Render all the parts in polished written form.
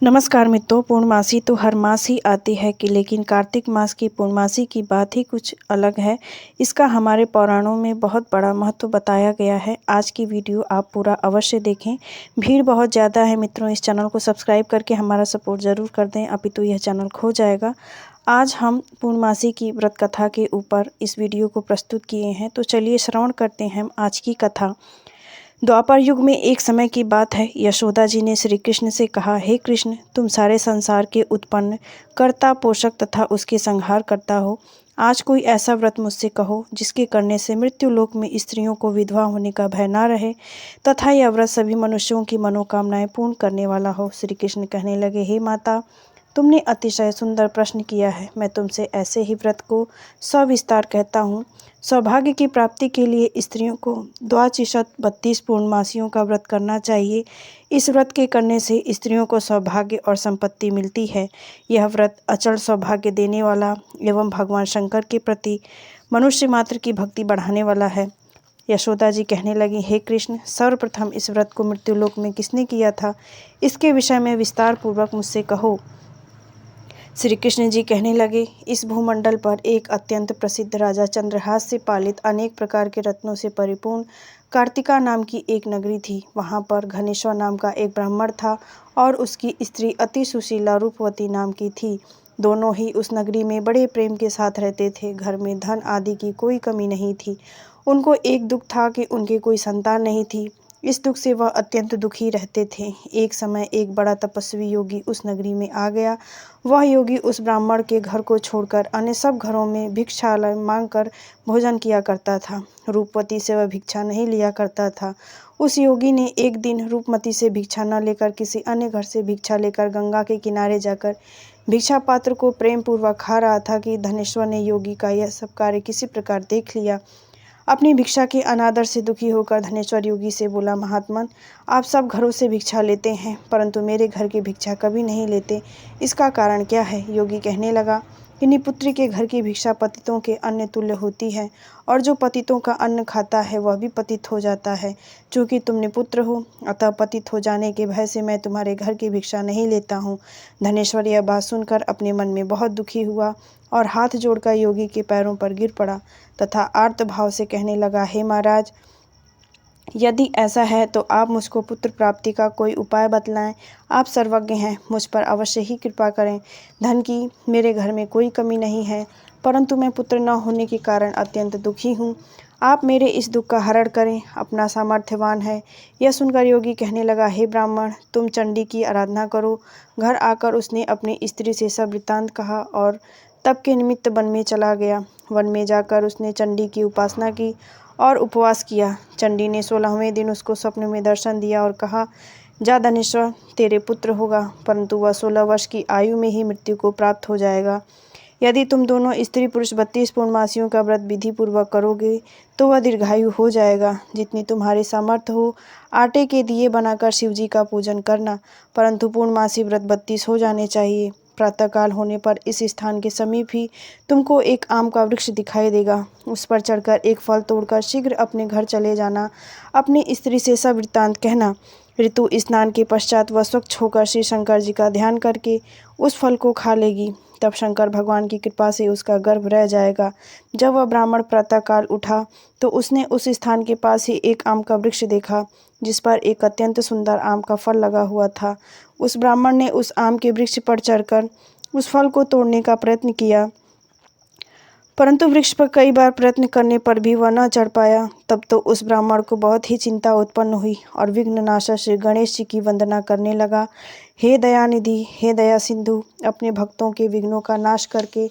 नमस्कार मित्रों। पूर्णमासी तो हर मास ही आती है कि लेकिन कार्तिक मास की पूर्णमासी की बात ही कुछ अलग है। इसका हमारे पुराणों में बहुत बड़ा महत्व बताया गया है। आज की वीडियो आप पूरा अवश्य देखें। भीड़ बहुत ज़्यादा है मित्रों, इस चैनल को सब्सक्राइब करके हमारा सपोर्ट ज़रूर कर दें, अभी तो यह चैनल खो जाएगा। आज हम पूर्णमासी की व्रत कथा के ऊपर इस वीडियो को प्रस्तुत किए हैं, तो चलिए श्रवण करते हैं हम आज की कथा। द्वापर युग में एक समय की बात है। यशोदा जी ने श्री कृष्ण से कहा, हे कृष्ण, तुम सारे संसार के उत्पन्न कर्ता, पोषक तथा उसके संहार करता हो। आज कोई ऐसा व्रत मुझसे कहो जिसके करने से मृत्यु लोक में स्त्रियों को विधवा होने का भय न रहे तथा यह व्रत सभी मनुष्यों की मनोकामनाएं पूर्ण करने वाला हो। श्री कृष्ण कहने लगे, हे माता, तुमने अतिशय सुंदर प्रश्न किया है। मैं तुमसे ऐसे ही व्रत को सविस्तार कहता हूँ। सौभाग्य की प्राप्ति के लिए स्त्रियों को द्वाचिशत 32 पूर्णमासियों का व्रत करना चाहिए। इस व्रत के करने से स्त्रियों को सौभाग्य और संपत्ति मिलती है। यह व्रत अचल सौभाग्य देने वाला एवं भगवान शंकर के प्रति मनुष्य मात्र की भक्ति बढ़ाने वाला है। यशोदा जी कहने लगी, हे कृष्ण, सर्वप्रथम इस व्रत को मृत्युलोक में किसने किया था, इसके विषय में विस्तार पूर्वक मुझसे कहो। श्री कृष्ण जी कहने लगे, इस भूमंडल पर एक अत्यंत प्रसिद्ध राजा चंद्रहास से पालित अनेक प्रकार के रत्नों से परिपूर्ण कार्तिका नाम की एक नगरी थी। वहाँ पर घनेश्वर नाम का एक ब्राह्मण था और उसकी स्त्री अति सुशीला रूपवती नाम की थी। दोनों ही उस नगरी में बड़े प्रेम के साथ रहते थे। घर में धन आदि की कोई कमी नहीं थी। उनको एक दुख था कि उनकी कोई संतान नहीं थी। इस दुख से वह अत्यंत दुखी रहते थे। एक समय एक बड़ा तपस्वी योगी उस नगरी में आ गया। वह योगी उस ब्राह्मण के घर को छोड़कर अन्य सब घरों में भिक्षालय मांगकर भोजन किया करता था। रूपवती से वह भिक्षा नहीं लिया करता था। उस योगी ने एक दिन रूपमती से भिक्षा न लेकर किसी अन्य घर से भिक्षा लेकर गंगा के किनारे जाकर भिक्षा पात्र को प्रेम पूर्वक खा रहा था कि धनेश्वर ने योगी का यह सब कार्य किसी प्रकार देख लिया। अपनी भिक्षा के अनादर से दुखी होकर धनेश्वर योगी से बोला, महात्मन, आप सब घरों से भिक्षा लेते हैं परंतु मेरे घर की भिक्षा कभी नहीं लेते, इसका कारण क्या है? योगी कहने लगा कि निपुत्री के घर की भिक्षा पतितों के अन्न तुल्य होती है और जो पतितों का अन्न खाता है वह भी पतित हो जाता है। चूँकि तुम निपुत्र हो अतः पतित हो जाने के भय से मैं तुम्हारे घर की भिक्षा नहीं लेता हूँ। धनेश्वर यह बात सुनकर अपने मन में बहुत दुखी हुआ और हाथ जोड़कर योगी के पैरों पर गिर पड़ा तथा आर्त भाव से कहने लगा, हे महाराज, यदि ऐसा है तो आप मुझको पुत्र प्राप्ति का कोई उपाय बतलाएं। आप सर्वज्ञ हैं, मुझ पर अवश्य ही कृपा करें। धन की मेरे घर में कोई कमी नहीं है परंतु मैं पुत्र न होने के कारण अत्यंत दुखी हूँ। आप मेरे इस दुख का हरण करें, अपना सामर्थ्यवान है। यह सुनकर योगी कहने लगा, हे ब्राह्मण, तुम चंडी की आराधना करो। घर आकर उसने अपनी स्त्री से सब वृत्तांत कहा और तप के निमित्त वन में चला गया। वन में जाकर उसने चंडी की उपासना की और उपवास किया। चंडी ने 16वें दिन उसको स्वप्न में दर्शन दिया और कहा, जा धनेश्वर, तेरे पुत्र होगा परंतु वह 16 वर्ष की आयु में ही मृत्यु को प्राप्त हो जाएगा। यदि तुम दोनों स्त्री पुरुष 32 पूर्णमासियों का व्रत विधि पूर्वक करोगे तो वह दीर्घायु हो जाएगा। जितनी तुम्हारे सामर्थ्य हो आटे के दिए बनाकर शिव जी का पूजन करना, परंतु पूर्णमासी व्रत 32 हो जाने चाहिए। प्रातःकाल होने पर इस स्थान के समीप ही तुमको एक आम का वृक्ष दिखाई देगा। उस पर चढ़कर एक फल तोड़कर शीघ्र अपने घर चले जाना। अपनी स्त्री से सब वृत्तांत कहना। ऋतु स्नान के पश्चात वह स्वच्छ होकर श्री शंकर जी का ध्यान करके उस फल को खा लेगी। तब शंकर भगवान की कृपा से उसका गर्भ रह जाएगा। जब वह ब्राह्मण प्रातःकाल उठा तो उसने उस स्थान के पास ही एक आम का वृक्ष देखा जिस पर एक अत्यंत सुंदर आम का फल लगा हुआ था। उस ब्राह्मण ने उस आम के वृक्ष पर चढ़कर उस फल को तोड़ने का प्रयत्न किया परंतु वृक्ष पर कई बार प्रयत्न करने पर भी वह न चढ़ पाया। तब तो उस ब्राह्मण को बहुत ही चिंता उत्पन्न हुई और विघ्ननाशक श्री गणेश जी की वंदना करने लगा। हे दयानिधि, हे दया सिंधु, अपने भक्तों के विघ्नों का नाश करके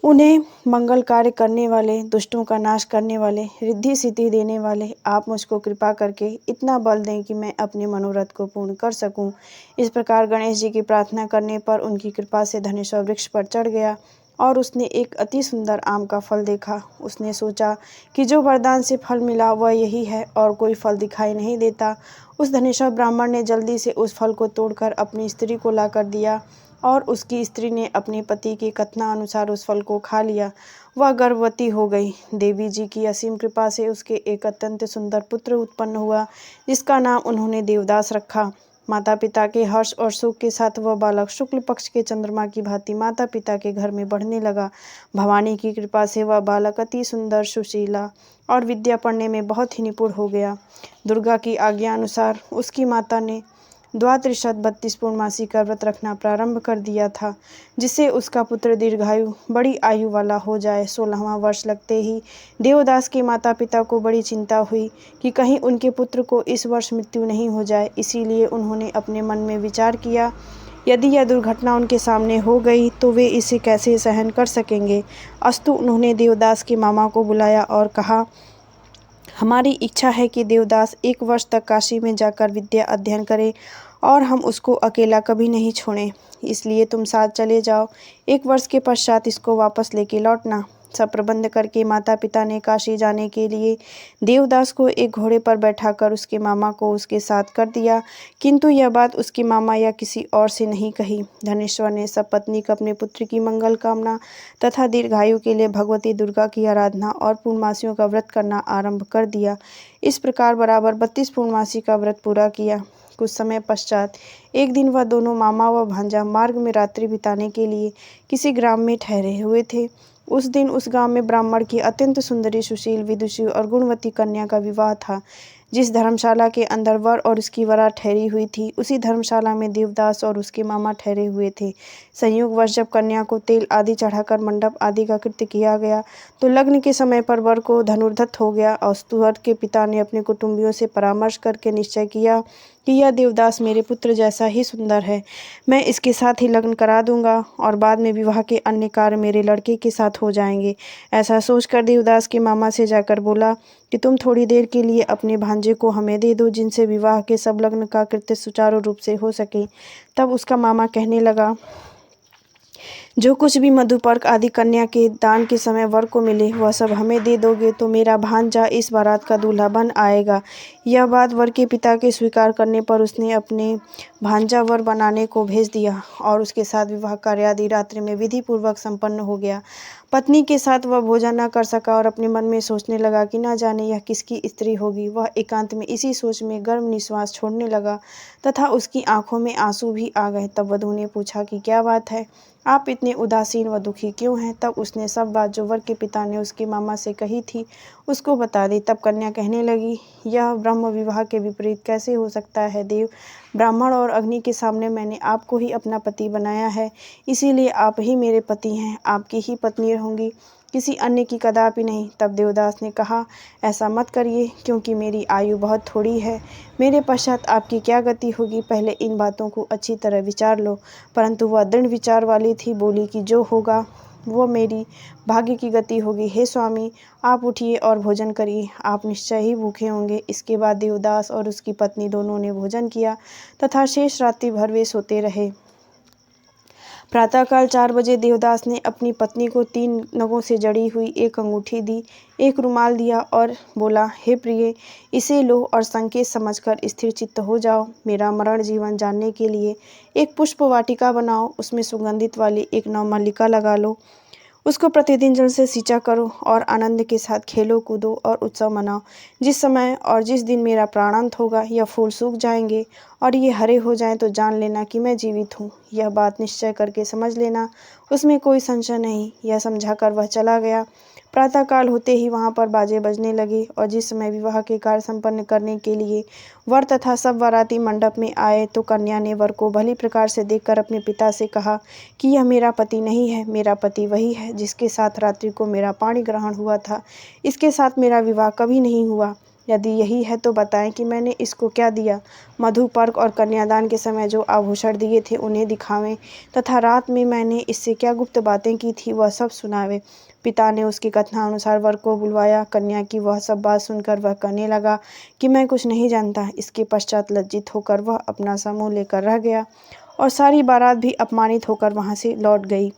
उन्हें मंगल कार्य करने वाले, दुष्टों का नाश करने वाले, रिद्धि सिद्धि देने वाले, आप मुझको कृपा करके इतना बल दें कि मैं अपने मनोरथ को पूर्ण कर सकूं। इस प्रकार गणेश जी की प्रार्थना करने पर उनकी कृपा से धनेश्वर वृक्ष पर चढ़ गया और उसने एक अति सुंदर आम का फल देखा। उसने सोचा कि जो वरदान से फल मिला वह यही है और कोई फल दिखाई नहीं देता। उस धनेश्वर ब्राह्मण ने जल्दी से उस फल को तोड़कर अपनी स्त्री को लाकर दिया और उसकी स्त्री ने अपने पति के कथनानुसार उस फल को खा लिया। वह गर्भवती हो गई। देवी जी की असीम कृपा से उसके एक अत्यंत सुंदर पुत्र उत्पन्न हुआ जिसका नाम उन्होंने देवदास रखा। माता पिता के हर्ष और सुख के साथ वह बालक शुक्ल पक्ष के चंद्रमा की भांति माता पिता के घर में बढ़ने लगा। भवानी की कृपा से वह बालक अति सुंदर, सुशीला और विद्या पढ़ने में बहुत ही निपुण हो गया। दुर्गा की आज्ञा अनुसार उसकी माता ने द्वात्रिशत 32 पूर्णमासी का व्रत रखना प्रारंभ कर दिया था, जिससे उसका पुत्र दीर्घायु, बड़ी आयु वाला हो जाए। 16वां वर्ष लगते ही देवदास के माता पिता को बड़ी चिंता हुई कि कहीं उनके पुत्र को इस वर्ष मृत्यु नहीं हो जाए। इसीलिए उन्होंने अपने मन में विचार किया, यदि यह दुर्घटना उनके सामने हो गई तो वे इसे कैसे सहन कर सकेंगे। अस्तु उन्होंने देवदास के मामा को बुलाया और कहा, हमारी इच्छा है कि देवदास 1 वर्ष तक काशी में जाकर विद्या अध्ययन करे और हम उसको अकेला कभी नहीं छोड़ें। इसलिए तुम साथ चले जाओ। 1 वर्ष के पश्चात इसको वापस लेके लौटना। सब प्रबंध करके माता पिता ने काशी जाने के लिए देवदास को एक घोड़े पर बैठाकर उसके मामा को उसके साथ कर दिया, किंतु यह बात उसके मामा या किसी और से नहीं कही। धनेश्वर ने सब पत्नी को अपने पुत्र की मंगल कामना तथा दीर्घायु के लिए भगवती दुर्गा की आराधना और पूर्णमासियों का व्रत करना आरंभ कर दिया। इस प्रकार बराबर 32 पूर्णमासी का व्रत पूरा किया। कुछ समय पश्चात एक दिन वह दोनों मामा व भांजा मार्ग में रात्रि बिताने के लिए किसी ग्राम में ठहरे हुए थे। उस दिन उस गांव में ब्राह्मण की अत्यंत सुंदरी, सुशील, विदुषी और गुणवती कन्या का विवाह था। जिस धर्मशाला के अंदर वर और उसकी वरा ठहरी हुई थी, उसी धर्मशाला में देवदास और उसके मामा ठहरे हुए थे। संयोगवश जब कन्या को तेल आदि चढ़ाकर मंडप आदि का कृत्य किया गया तो लग्न के समय पर वर को धनुर्धत हो गया। और वर के पिता ने अपने कुटुंबियों से परामर्श करके निश्चय किया कि यह देवदास मेरे पुत्र जैसा ही सुंदर है, मैं इसके साथ ही लग्न करा दूंगा और बाद में विवाह के अन्य कार्य मेरे लड़के के साथ हो जाएंगे। ऐसा सोचकर देवदास के मामा से जाकर बोला कि तुम थोड़ी देर के लिए अपने भांजे को हमें दे दो, जिनसे विवाह के सब लग्न का कृत्य सुचारू रूप से हो सके। तब उसका मामा कहने लगा, जो कुछ भी मधुपर्क आदि कन्या के दान के समय वर को मिले वह सब हमें दे दोगे तो मेरा भांजा इस बारात का दूल्हा बन आएगा। यह बात वर के पिता के स्वीकार करने पर उसने अपने भांजा वर बनाने को भेज दिया और उसके साथ विवाह कार्य आदि रात्रि में विधि पूर्वक संपन्न हो गया। पत्नी के साथ वह भोजन न कर सका और अपने मन में सोचने लगा कि न जाने यह किसकी स्त्री होगी। वह एकांत में इसी सोच में गर्म निश्वास छोड़ने लगा तथा उसकी आंखों में आंसू भी आ गए। तब वधू ने पूछा कि क्या बात है, आप इतने उदासीन व दुखी क्यों हैं। तब उसने सब बात जो वर के पिता ने उसके मामा से कही थी उसको बता दी। तब कन्या कहने लगी, यह ब्रह्म विवाह के विपरीत कैसे हो सकता है देव। ब्राह्मण और अग्नि के सामने मैंने आपको ही अपना पति बनाया है, इसीलिए आप ही मेरे पति हैं, आपकी ही पत्नी रहूंगी, किसी अन्य की कदापि नहीं। तब देवदास ने कहा, ऐसा मत करिए, क्योंकि मेरी आयु बहुत थोड़ी है, मेरे पश्चात आपकी क्या गति होगी, पहले इन बातों को अच्छी तरह विचार लो। परंतु वह दृढ़ विचार वाली थी, बोली कि जो होगा वो मेरी भाग्य की गति होगी। हे स्वामी, आप उठिए और भोजन करिए, आप निश्चय ही भूखे होंगे। इसके बाद देवदास और उसकी पत्नी दोनों ने भोजन किया तथा शेष रात्रि भर वे सोते रहे। प्रातःकाल 4 बजे देवदास ने अपनी पत्नी को 3 नगों से जड़ी हुई एक अंगूठी दी, एक रुमाल दिया और बोला, हे प्रिय, इसे लो और संकेत समझकर स्थिर चित्त हो जाओ। मेरा मरण जीवन जानने के लिए एक पुष्प वाटिका बनाओ, उसमें सुगंधित वाली एक नवमल्लिका लगा लो, उसको प्रतिदिन जल से सींचा करो और आनंद के साथ खेलो कूदो और उत्सव मनाओ। जिस समय और जिस दिन मेरा प्राणांत होगा यह फूल सूख जाएंगे और ये हरे हो जाएं तो जान लेना कि मैं जीवित हूँ। यह बात निश्चय करके समझ लेना, उसमें कोई संशय नहीं। यह समझाकर वह चला गया। प्रातःकाल होते ही वहाँ पर बाजे बजने लगे और जिस समय विवाह के कार्य संपन्न करने के लिए वर तथा सब बाराती मंडप में आए तो कन्या ने वर को भली प्रकार से देखकर अपने पिता से कहा कि यह मेरा पति नहीं है, मेरा पति वही है जिसके साथ रात्रि को मेरा पाणी ग्रहण हुआ था, इसके साथ मेरा विवाह कभी नहीं हुआ। यदि यही है तो बताएं कि मैंने इसको क्या दिया। मधुपर्क और कन्यादान के समय जो आभूषण दिए थे उन्हें दिखावें तथा रात में मैंने इससे क्या गुप्त बातें की थी वह सब सुनावे। पिता ने उसकी कथना अनुसार वर को बुलवाया। कन्या की वह सब बात सुनकर वह कहने लगा कि मैं कुछ नहीं जानता। इसके पश्चात लज्जित होकर वह अपना समूह लेकर रह गया और सारी बारात भी अपमानित होकर वहाँ से लौट गई।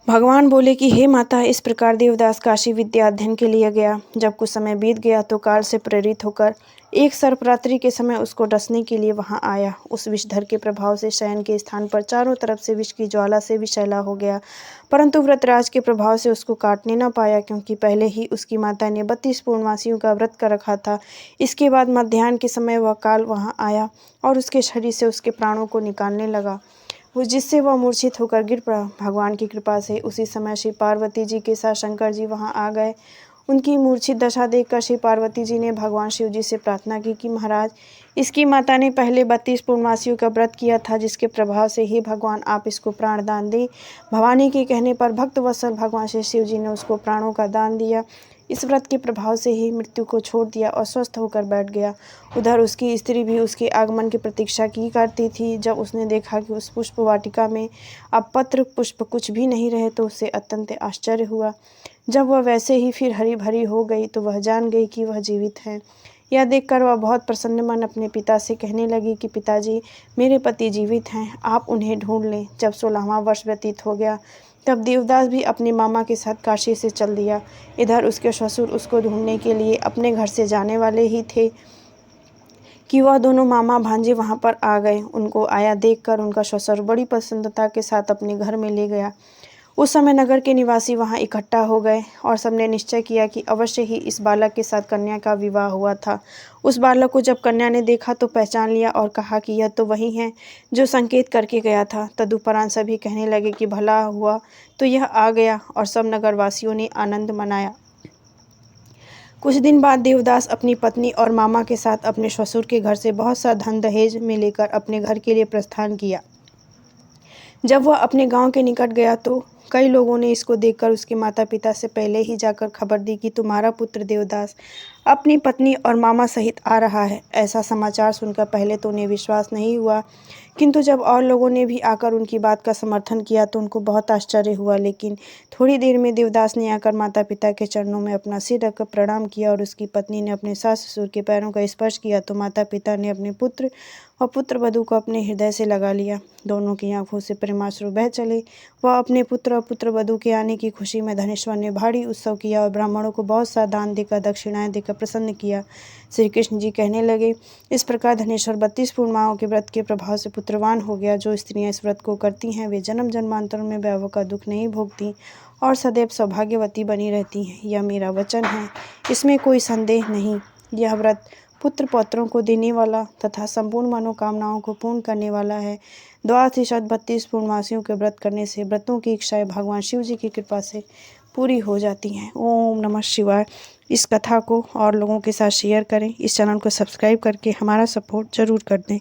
भगवान बोले कि हे माता, इस प्रकार देवदास काशी विद्या अध्ययन के लिए गया। जब कुछ समय बीत गया तो काल से प्रेरित होकर एक सर्परात्रि के समय उसको डसने के लिए वहां आया। उस विषधर के प्रभाव से शयन के स्थान पर चारों तरफ से विष की ज्वाला से विषैला हो गया, परंतु व्रतराज के प्रभाव से उसको काटने न पाया, क्योंकि पहले ही उसकी माता ने 32 पूर्णमासियों का व्रत कर रखा था। इसके बाद मध्याह्न के समय वह काल वहां आया और उसके शरीर से उसके प्राणों को निकालने लगा, जिससे वह मूर्छित होकर गिर पड़ा। भगवान की कृपा से उसी समय श्री पार्वती जी के साथ शंकर जी वहां आ गए। उनकी मूर्छित दशा देखकर श्री पार्वती जी ने भगवान शिव जी से प्रार्थना की कि महाराज, इसकी माता ने पहले 32 पूर्णमासियों का व्रत किया था, जिसके प्रभाव से ही भगवान आप इसको प्राण दान दें। भवानी के कहने पर भक्त वत्सल भगवान श्री शिव जी ने उसको प्राणों का दान दिया। इस व्रत के प्रभाव से ही मृत्यु को छोड़ दिया और स्वस्थ होकर बैठ गया। उधर उसकी स्त्री भी उसके आगमन की प्रतीक्षा की करती थी। जब उसने देखा कि उस पुष्प वाटिका में अब पत्र पुष्प कुछ भी नहीं रहे तो उससे अत्यंत आश्चर्य हुआ। जब वह वैसे ही फिर हरी भरी हो गई तो वह जान गई कि वह जीवित है। यह देखकर वह बहुत प्रसन्न मन अपने पिता से कहने लगी कि पिताजी, मेरे पति जीवित हैं, आप उन्हें ढूंढ लें। जब 16वां वर्ष व्यतीत हो गया तब देवदास भी अपने मामा के साथ काशी से चल दिया। इधर उसके ससुर उसको ढूंढने के लिए अपने घर से जाने वाले ही थे कि वह दोनों मामा भांजे वहां पर आ गए। उनको आया देखकर उनका ससुर बड़ी प्रसन्नता के साथ अपने घर में ले गया। उस समय नगर के निवासी वहां इकट्ठा हो गए और सबने निश्चय किया कि अवश्य ही इस बालक के साथ कन्या का विवाह हुआ था। उस बालक को जब कन्या ने देखा तो पहचान लिया और कहा कि यह तो वही है जो संकेत करके गया था। तदुपरांत सभी कहने लगे कि भला हुआ तो यह आ गया, और सब नगरवासियों ने आनंद मनाया। कुछ दिन बाद देवदास अपनी पत्नी और मामा के साथ अपने ससुर के घर से बहुत सा धन दहेज में लेकर अपने घर के लिए प्रस्थान किया। जब वह अपने गांव के निकट गया तो कई लोगों ने इसको देखकर उसके माता पिता से पहले ही जाकर खबर दी कि तुम्हारा पुत्र देवदास अपनी पत्नी और मामा सहित आ रहा है। ऐसा समाचार सुनकर पहले तो उन्हें विश्वास नहीं हुआ, किंतु जब और लोगों ने भी आकर उनकी बात का समर्थन किया तो उनको बहुत आश्चर्य हुआ। लेकिन थोड़ी देर में देवदास ने आकर माता पिता के चरणों में अपना सिर रखकर प्रणाम किया और उसकी पत्नी ने अपने सास ससुर के पैरों का स्पर्श किया तो माता पिता ने अपने पुत्र और पुत्र वधू को अपने हृदय से लगा लिया। दोनों की आंखों से प्रेमाश्रु बह चले। वह अपने पुत्र और पुत्र वधू के आने की खुशी में धनेश्वर ने भारी उत्सव किया और ब्राह्मणों को बहुत सा दान देकर दक्षिणाएं देकर प्रसन्न किया। श्री कृष्ण जी कहने लगे, इस प्रकार धनेश्वर 32 पूर्णिमाओं के व्रत के प्रभाव से पुत्रवान हो गया। जो स्त्रियां इस व्रत को करती हैं वे जन्म जन्मांतरों में वैभव का दुख नहीं भोगती और सदैव सौभाग्यवती बनी रहती हैं। यह मेरा वचन है, इसमें कोई संदेह नहीं। यह व्रत पुत्र पौत्रों को देने वाला तथा संपूर्ण मनोकामनाओं को पूर्ण करने वाला है। 32 पूर्णमासियों के व्रत करने से व्रतों की इच्छाएं भगवान शिव जी की कृपा से पूरी हो जाती हैं। ओम नमः शिवाय। इस कथा को और लोगों के साथ शेयर करें। इस चैनल को सब्सक्राइब करके हमारा सपोर्ट जरूर कर दें।